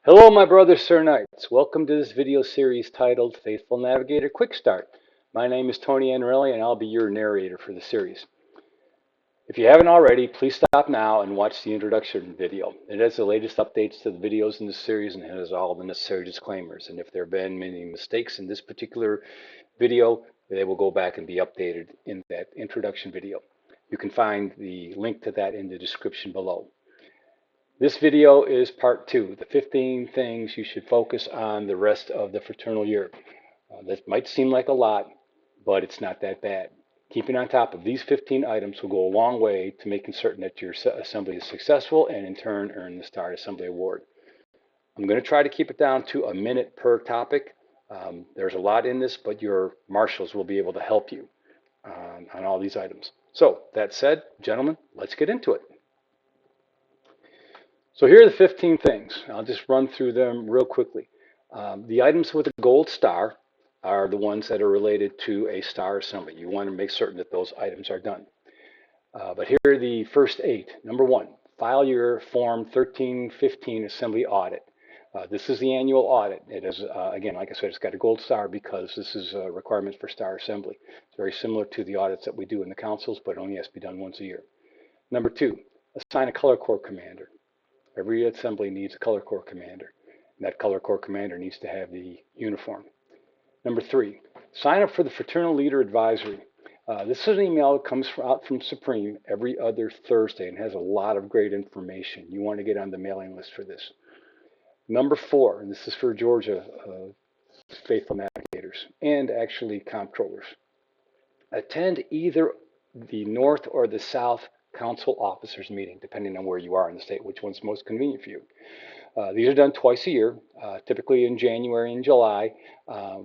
Hello, my brothers, Sir Knights. Welcome to this video series titled Faithful Navigator Quick Start. My name is Tony Anarelli, and I'll be your narrator for the series. If you haven't already, please stop now and watch the introduction video. It has the latest updates to the videos in this series and has all the necessary disclaimers. And if there have been any mistakes in this particular video, they will go back and be updated in that introduction video. You can find the link to that in the description below. This video is part 2, the 15 things you should focus on the rest of the fraternal year. That might seem like a lot, but it's not that bad. Keeping on top of these 15 items will go a long way to making certain that your assembly is successful and in turn earn the Star Assembly Award. I'm going to try to keep it down to a minute per topic. There's a lot in this, but your marshals will be able to help you on all these items. So that said, gentlemen, let's get into it. So here are the 15 things. I'll just run through them real quickly. The items with a gold star are the ones that are related to a star assembly. You want to make certain that those items are done. But here are the first 8. Number 1, file your Form 1315 assembly audit. This is the annual audit. It is, again, like I said, it's got a gold star because this is a requirement for star assembly. It's very similar to the audits that we do in the councils, but it only has to be done once a year. Number 2, assign a color corps commander. Every assembly needs a color corps commander. And that color corps commander needs to have the uniform. Number 3, sign up for the Fraternal Leader Advisory. This is an email that comes out from Supreme every other Thursday and has a lot of great information. You want to get on the mailing list for this. Number 4, and this is for Georgia faithful navigators and actually comptrollers. Attend either the North or the South Council Officers Meeting, depending on where you are in the state, which one's most convenient for you. These are done twice a year, typically in January and July.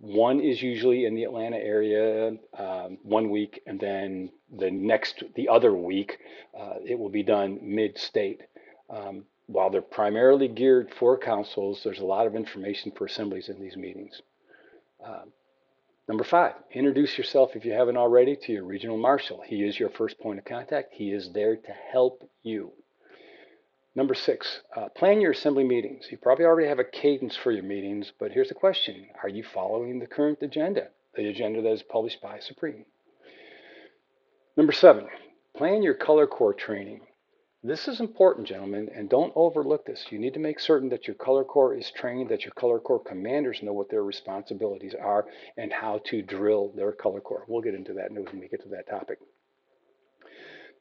One is usually in the Atlanta area 1 week, and then the other week, it will be done mid-state. While they're primarily geared for councils, there's a lot of information for assemblies in these meetings. Number 5, introduce yourself if you haven't already to your regional marshal. He is your first point of contact. He is there to help you. Number 6, plan your assembly meetings. You probably already have a cadence for your meetings, but here's the question. Are you following the current agenda, the agenda that is published by Supreme? Number 7, plan your color corps training. This is important, gentlemen, and don't overlook this. You need to make certain that your color corps is trained, that your color corps commanders know what their responsibilities are and how to drill their color corps. We'll get into that when we get to that topic.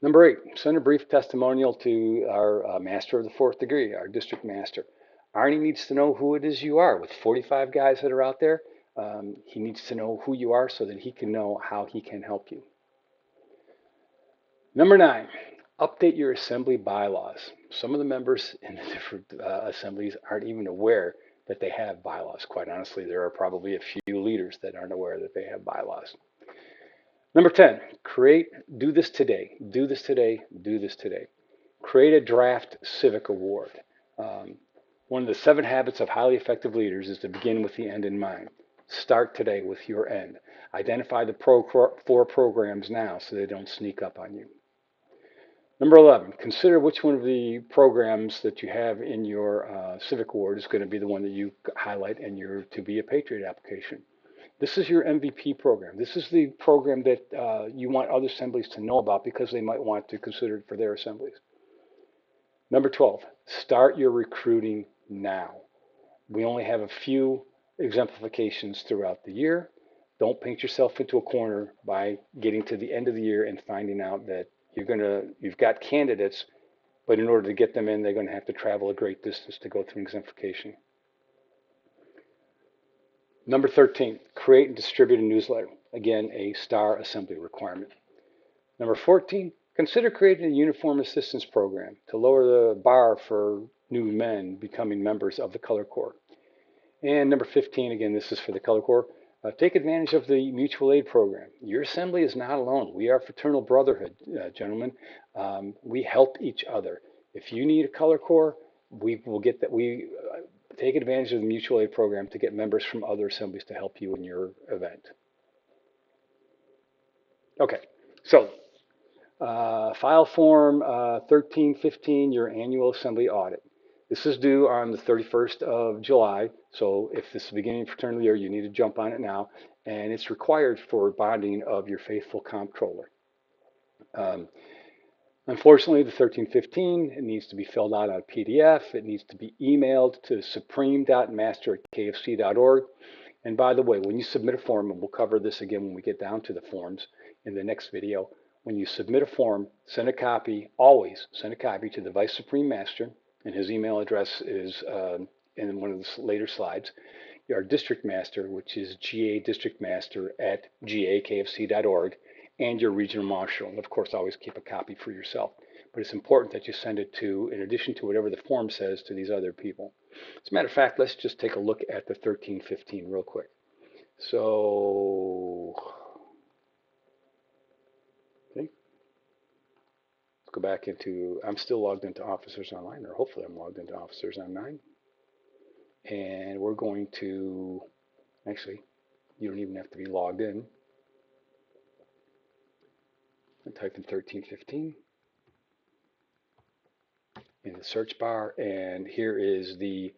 Number 8, send a brief testimonial to our master of the 4th degree, our district master. Arnie needs to know who it is you are. With 45 guys that are out there, he needs to know who you are so that he can know how he can help you. Number 9, update your assembly bylaws. Some of the members in the different assemblies aren't even aware that they have bylaws. Quite honestly, there are probably a few leaders that aren't aware that they have bylaws. Number 10, do this today, do this today, do this today. Create a draft civic award. One of the 7 habits of highly effective leaders is to begin with the end in mind. Start today with your end. Identify the 4 programs now so they don't sneak up on you. Number 11, consider which one of the programs that you have in your civic award is going to be the one that you highlight in your To Be a Patriot application. This is your MVP program. This is the program that you want other assemblies to know about because they might want to consider it for their assemblies. Number 12, start your recruiting now. We only have a few exemplifications throughout the year. Don't paint yourself into a corner by getting to the end of the year and finding out that you've got candidates, but in order to get them in, they're going to have to travel a great distance to go through exemplification. Number 13, create and distribute a newsletter. Again, a star assembly requirement. Number 14, consider creating a uniform assistance program to lower the bar for new men becoming members of the color corps. And number 15, again, this is for the color corps. Take advantage of the mutual aid program. Your assembly is not alone. We are fraternal brotherhood, gentlemen. We help each other. If you need a color corps, we will get that. We take advantage of the mutual aid program to get members from other assemblies to help you in your event. Okay, so file form 1315, your annual assembly audit. This is due on the 31st of July, so if this is the beginning of fraternal year, you need to jump on it now, and it's required for bonding of your faithful comptroller. Um, Unfortunately, the 1315, it needs to be filled out on a PDF. It needs to be emailed to supreme.master@kfc.org. And by the way, when you submit a form, and we'll cover this again when we get down to the forms in the next video, when you submit a form, send a copy, always send a copy to the Vice Supreme Master, and his email address is in one of the later slides. Our district master, which is gadistrictmaster@gakfc.org, and your regional marshal. And of course, always keep a copy for yourself. But it's important that you send it to, in addition to whatever the form says, to these other people. As a matter of fact, let's just take a look at the 1315 real quick. So, okay, let's go back into, I'm still logged into Officers Online, or hopefully I'm logged into Officers Online. And we're going to, actually, you don't even have to be logged in. I type in 1315 in the search bar, and here is the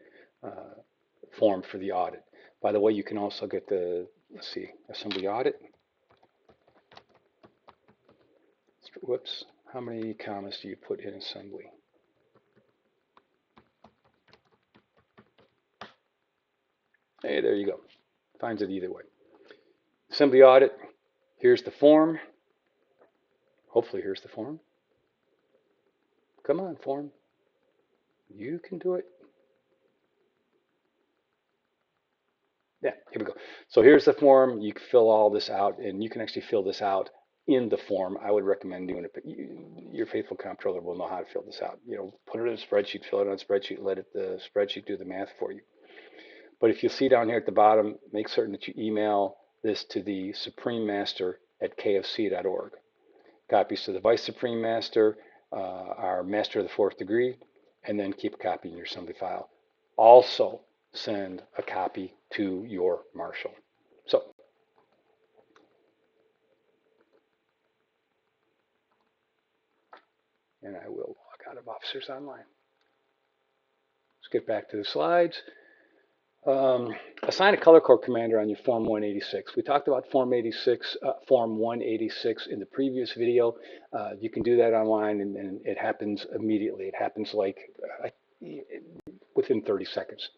form for the audit. By the way, you can also get the, let's see, assembly audit. Whoops, how many commas do you put in assembly? Hey, there you go. Finds it either way. Assembly audit, here's the form. Hopefully here's the form. Come on, form. You can do it. Yeah, here we go. So here's the form. You can fill all this out, and you can actually fill this out in the form. I would recommend doing it, but your faithful comptroller will know how to fill this out. You know, put it in a spreadsheet, fill it on a spreadsheet, let the spreadsheet do the math for you. But if you see down here at the bottom, make certain that you email this to the Supreme Master at kfc.org. Copies to the Vice Supreme Master, our Master of the Fourth Degree, and then keep a copy in your assembly file. Also, send a copy to your marshal. So, and I will log out of Officers Online. Let's get back to the slides. Assign a color code commander on your Form 186. We talked about Form 186 in the previous video. You can do that online, and it happens immediately. It happens like within 30 seconds.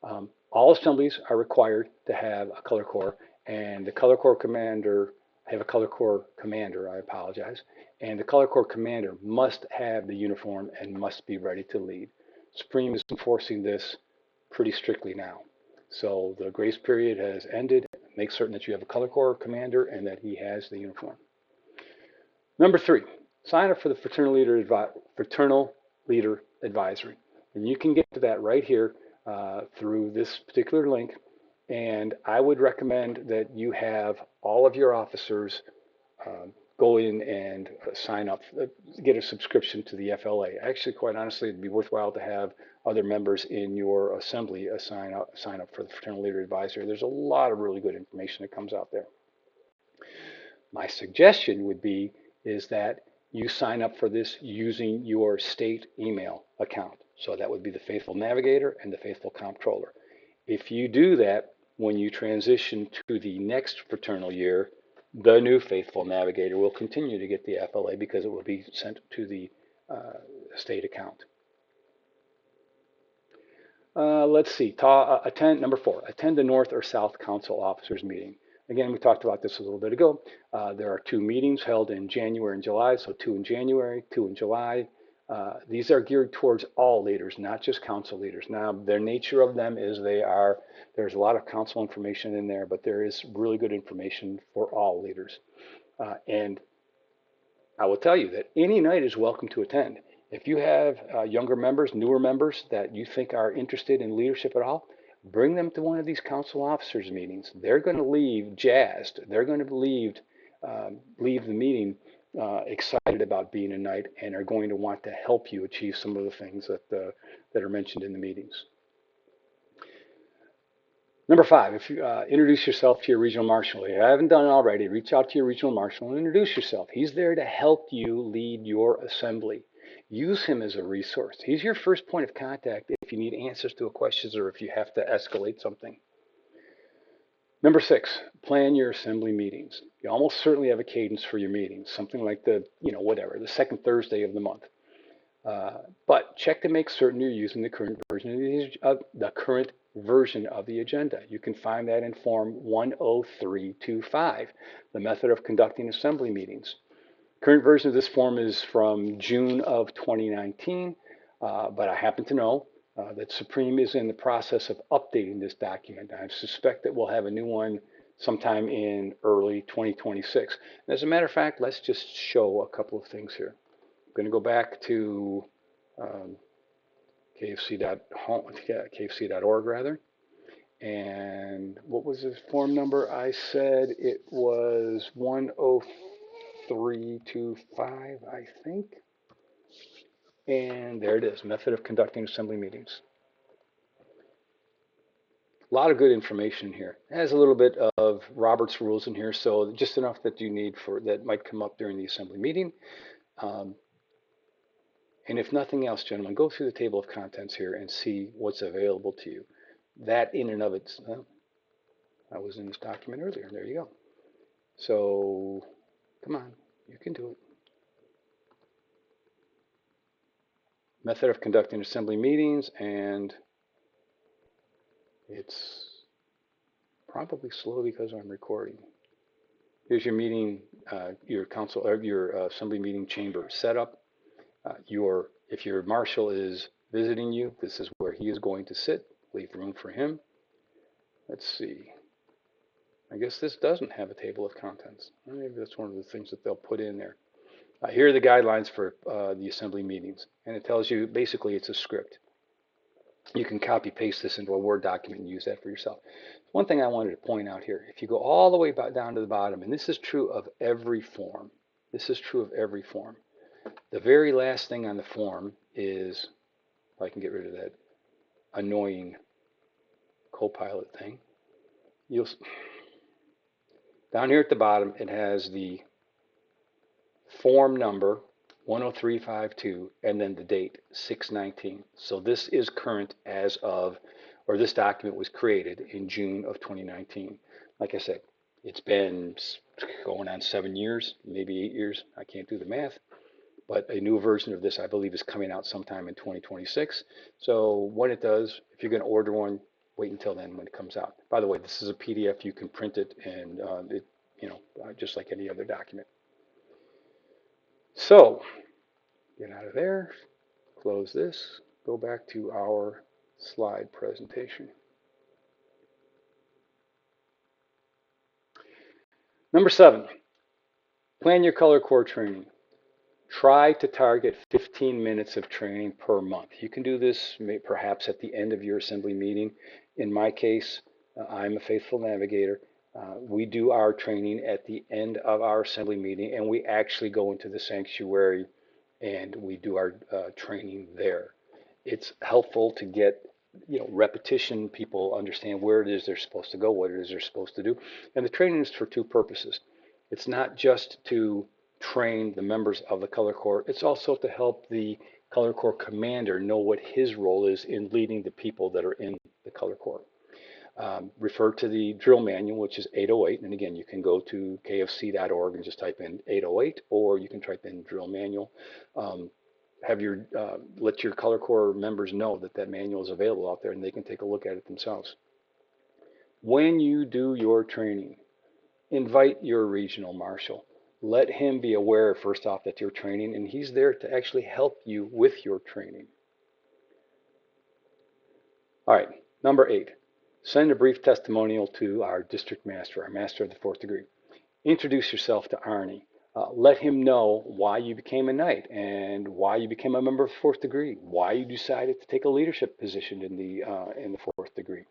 All assemblies are required to have a color corps, and the color corps commander, have a color corps commander, I apologize, and the color corps commander must have the uniform and must be ready to lead. Supreme is enforcing this pretty strictly now. So the grace period has ended. Make certain that you have a color corps commander and that he has the uniform. Number 3, sign up for the Fraternal Leader Advisory. And you can get to that right here through this particular link. And I would recommend that you have all of your officers go in and sign up, get a subscription to the FLA. Actually, quite honestly, it'd be worthwhile to have other members in your assembly sign up for the Fraternal Leader Advisory. There's a lot of really good information that comes out there. My suggestion would be is that you sign up for this using your state email account. So that would be the Faithful Navigator and the Faithful Comptroller. If you do that, when you transition to the next fraternal year, the new Faithful Navigator will continue to get the FLA because it will be sent to the state account. Let's see, attend, number 4, attend the North or South Council Officers Meeting. Again, we talked about this a little bit ago. There are 2 meetings held in January and July, so 2 in January, 2 in July. These are geared towards all leaders, not just council leaders. Now, their nature of them is there's a lot of council information in there, but there is really good information for all leaders. And I will tell you that any night is welcome to attend. If you have younger members, newer members that you think are interested in leadership at all, bring them to one of these council officers meetings. They're going to leave jazzed. They're going to leave the meeting excited about being a knight and are going to want to help you achieve some of the things that are mentioned in the meetings. Number 5, if you introduce yourself to your regional marshal. If you haven't done it already, reach out to your regional marshal and introduce yourself. He's there to help you lead your assembly. Use him as a resource. He's your first point of contact if you need answers to a question or if you have to escalate something. Number 6, plan your assembly meetings. You almost certainly have a cadence for your meetings, something like whatever, the second Thursday of the month. But check to make certain you're using the current version of the agenda. You can find that in Form 10325, the method of conducting assembly meetings. Current version of this form is from June of 2019, but I happen to know that Supreme is in the process of updating this document. I suspect that we'll have a new one sometime in early 2026. And as a matter of fact, let's just show a couple of things here. I'm going to go back to KFC.org rather. And what was the form number? I said it was 10325, I think. And there it is, method of conducting assembly meetings. A lot of good information here. It has a little bit of Robert's rules in here, so just enough that you need for that might come up during the assembly meeting. And if nothing else, gentlemen, go through the table of contents here and see what's available to you. That in and of itself, I was in this document earlier. There you go. So come on, you can do it. Method of conducting assembly meetings, and it's probably slow because I'm recording. Here's your meeting, your council, or your assembly meeting chamber setup. If your marshal is visiting you, this is where he is going to sit. Leave room for him. Let's see. I guess this doesn't have a table of contents. Maybe that's one of the things that they'll put in there. Here are the guidelines for the assembly meetings, and it tells you basically it's a script. You can copy paste this into a Word document and use that for yourself. One thing I wanted to point out here, if you go all the way down to the bottom, and this is true of every form, this is true of every form. The very last thing on the form is, if I can get rid of that annoying Copilot thing, down here at the bottom, it has the form number 10352 and then the date 6/19. So this is current as of, or this document was created in June of 2019. Like I said, it's been going on 7 years, maybe 8 years. I can't do the math. But a new version of this, I believe, is coming out sometime in 2026. So when it does, if you're going to order one, wait until then when it comes out. By the way, this is a PDF. You can print it, and just like any other document. So get out of there, close this, go back to our slide presentation. Number 7, plan your color core training. Try to target 15 minutes of training per month. You can do this perhaps at the end of your assembly meeting. In my case, I'm a faithful navigator. We do our training at the end of our assembly meeting, and we actually go into the sanctuary and we do our training there. It's helpful to get repetition. People understand where it is they're supposed to go, what it is they're supposed to do. And the training is for two purposes. It's not just to train the members of the color corps. It's also to help the color corps commander know what his role is in leading the people that are in the color corps. Refer to the drill manual, which is 808. And again, you can go to kfc.org and just type in 808, or you can type in drill manual. Let your color corps members know that manual is available out there and they can take a look at it themselves. When you do your training, invite your regional marshal. Let him be aware, first off, that you're training, and he's there to actually help you with your training. All right, number 8, send a brief testimonial to our district master, our master of the 4th degree. Introduce yourself to Arnie. Let him know why you became a knight and why you became a member of the 4th degree, why you decided to take a leadership position in the 4th degree.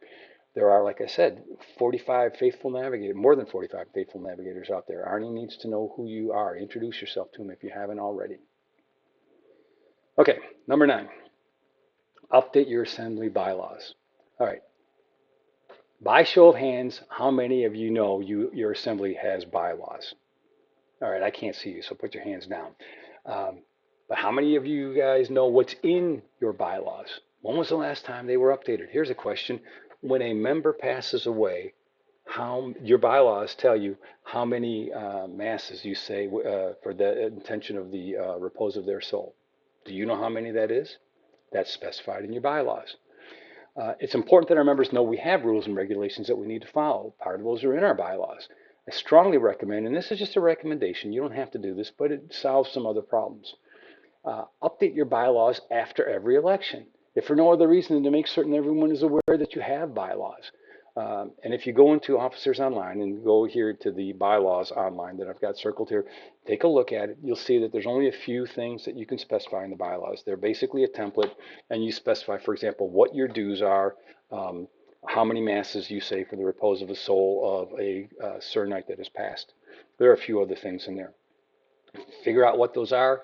There are, like I said, 45 faithful navigators, more than 45 faithful navigators out there. Arnie needs to know who you are. Introduce yourself to him if you haven't already. Okay, number 9, update your assembly bylaws. All right. By show of hands, how many of you know your assembly has bylaws? All right, I can't see you, so put your hands down. But how many of you guys know what's in your bylaws? When was the last time they were updated? Here's a question. When a member passes away, how your bylaws tell you how many masses you say for the intention of the repose of their soul. Do you know how many that is? That's specified in your bylaws. It's important that our members know we have rules and regulations that we need to follow. Part of those are in our bylaws. I strongly recommend, and this is just a recommendation, you don't have to do this, but it solves some other problems. Update your bylaws after every election, if for no other reason than to make certain everyone is aware that you have bylaws. And if you go into Officers Online and go here to the bylaws online that I've got circled here, take a look at it. You'll see that there's only a few things that you can specify in the bylaws. They're basically a template, and you specify, for example, what your dues are, um, how many masses you say for the repose of the soul of a Sir Knight that has passed. There are a few other things in there. Figure out what those are,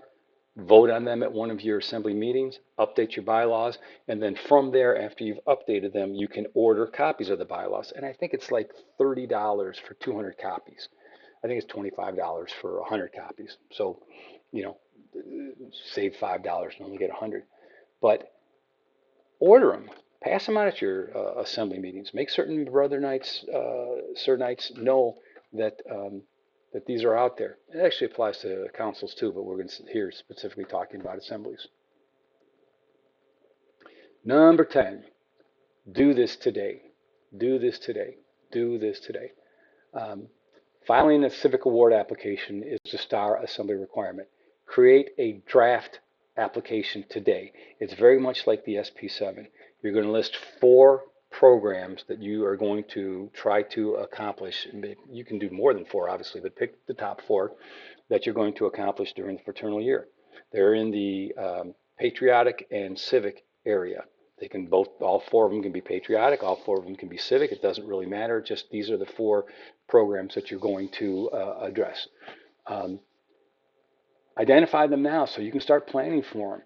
vote on them at one of your assembly meetings, update your bylaws, and then from there, after you've updated them, you can order copies of the bylaws. And I think it's like $30 for 200 copies. I think it's $25 for 100 copies. So, you know, save $5 and only get 100. But order them. Pass them out at your assembly meetings. Make certain brother knights, sir knights know that that these are out there. It actually applies to councils too, but we're going to here specifically talking about assemblies. Number 10, do this today. Do this today. Do this today. Um, Filing a civic award application is a STAR assembly requirement. Create a draft application today. It's very much like the SP7. You're going to list 4 programs that you are going to try to accomplish. You can do more than 4, obviously, but pick the top 4 that you're going to accomplish during the fraternal year. They're in the patriotic and civic area. They can both, all 4 of them can be patriotic, all 4 of them can be civic. It doesn't really matter. Just these are the 4 programs that you're going to address. Um, Identify them now so you can start planning for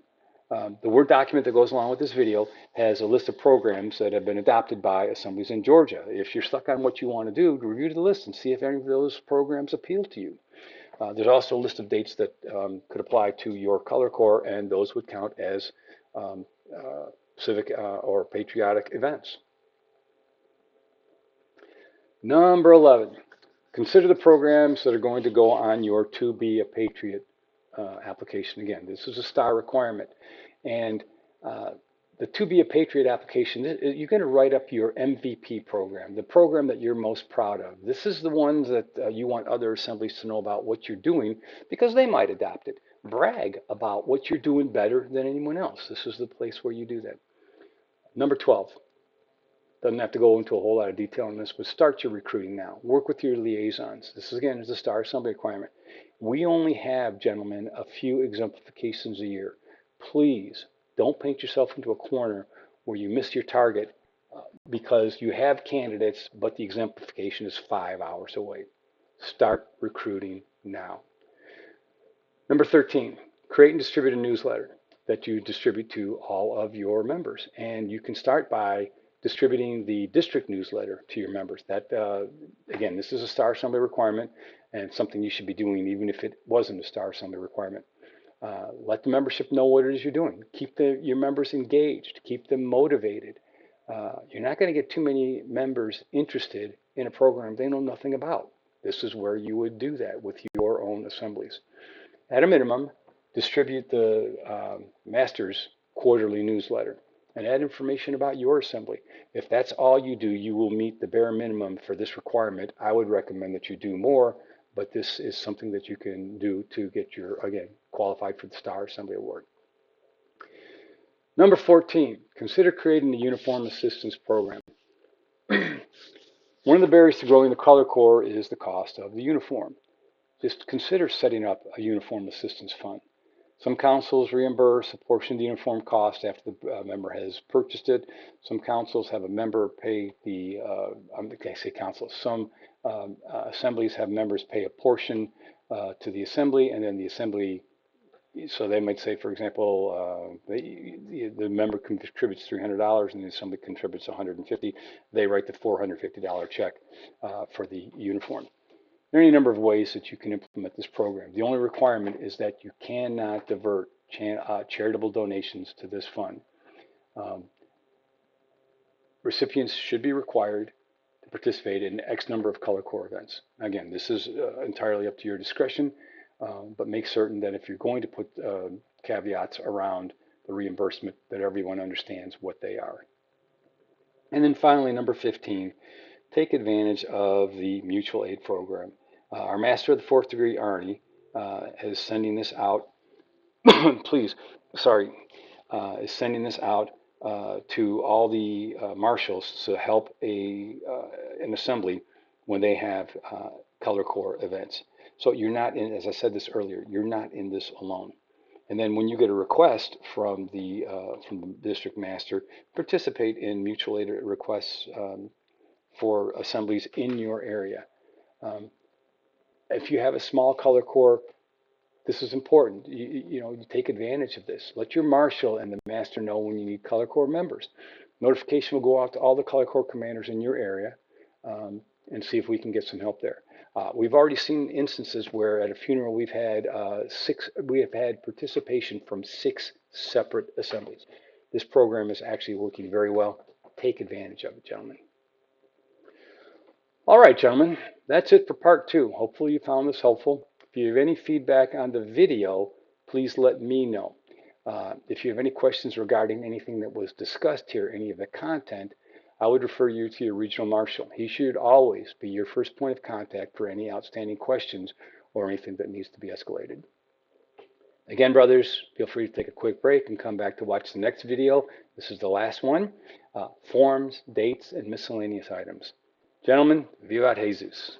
them. The Word document that goes along with this video has a list of programs that have been adopted by assemblies in Georgia. If you're stuck on what you want to do, review the list and see if any of those programs appeal to you. There's also a list of dates that could apply to your color corps, and those would count as um, civic or patriotic events. Number 11, consider the programs that are going to go on your To Be a Patriot application. Again, this is a STAR requirement. And the To Be a Patriot application, you're going to write up your MVP program, the program that you're most proud of. This is the ones that you want other assemblies to know about what you're doing because they might adopt it. Brag about what you're doing better than anyone else. This is the place where you do that. Number 12, doesn't have to go into a whole lot of detail on this, but start your recruiting now. Work with your liaisons. This, again, is a STAR assembly requirement. We only have, gentlemen, a few exemplifications a year. Please don't paint yourself into a corner where you miss your target because you have candidates, but the exemplification is 5 hours away. Start recruiting now. Number 13, create and distribute a newsletter that you distribute to all of your members. And you can start by distributing the district newsletter to your members. That, again, this is a STAR assembly requirement and something you should be doing even if it wasn't a STAR assembly requirement. Let the membership know what it is you're doing. Keep your members engaged. Keep them motivated. You're not going to get too many members interested in a program they know nothing about. This is where you would do that with your own assemblies. At a minimum, distribute the master's quarterly newsletter and add information about your assembly. If that's all you do, you will meet the bare minimum for this requirement. I would recommend that you do more, but this is something that you can do to get your, again, qualified for the STAR Assembly Award. Number 14, consider creating the Uniform Assistance Program. One of the barriers to growing the color corps is the cost of the uniform. Just consider setting up a uniform assistance fund. Some councils reimburse a portion of the uniform cost after the member has purchased it. Some councils have a member pay the, I say councils, some assemblies have members pay a portion to the assembly, and then the assembly, so they might say, for example, the member contributes $300 and the assembly contributes $150. They write the $450 check for the uniform. There are any number of ways that you can implement this program. The only requirement is that you cannot divert charitable donations to this fund. Um, Recipients should be required to participate in X number of color core events. Again, this is entirely up to your discretion, but make certain that if you're going to put caveats around the reimbursement, that everyone understands what they are. And then finally, number 15, take advantage of the mutual aid program. Our Master of the Fourth Degree, Arnie, is sending this out. Please, sorry, is sending this out to all the marshals to help an assembly when they have color core events. So you're not in, as I said this earlier, you're not in this alone. And then when you get a request from the district master, participate in mutual aid requests for assemblies in your area. Um, if you have a small color core, this is important. You take advantage of this. Let your marshal and the master know when you need color corps members. Notification will go out to all the color corps commanders in your area, and see if we can get some help there. We've already seen instances where at a funeral we have had participation from 6 separate assemblies. This program is actually working very well. Take advantage of it, gentlemen. All right, gentlemen, that's it for part 2. Hopefully you found this helpful. If you have any feedback on the video, please let me know. If you have any questions regarding anything that was discussed here, any of the content, I would refer you to your regional marshal. He should always be your first point of contact for any outstanding questions or anything that needs to be escalated. Again, brothers, feel free to take a quick break and come back to watch the next video. This is the last one, forms, dates, and miscellaneous items. Gentlemen, vivat Jesus.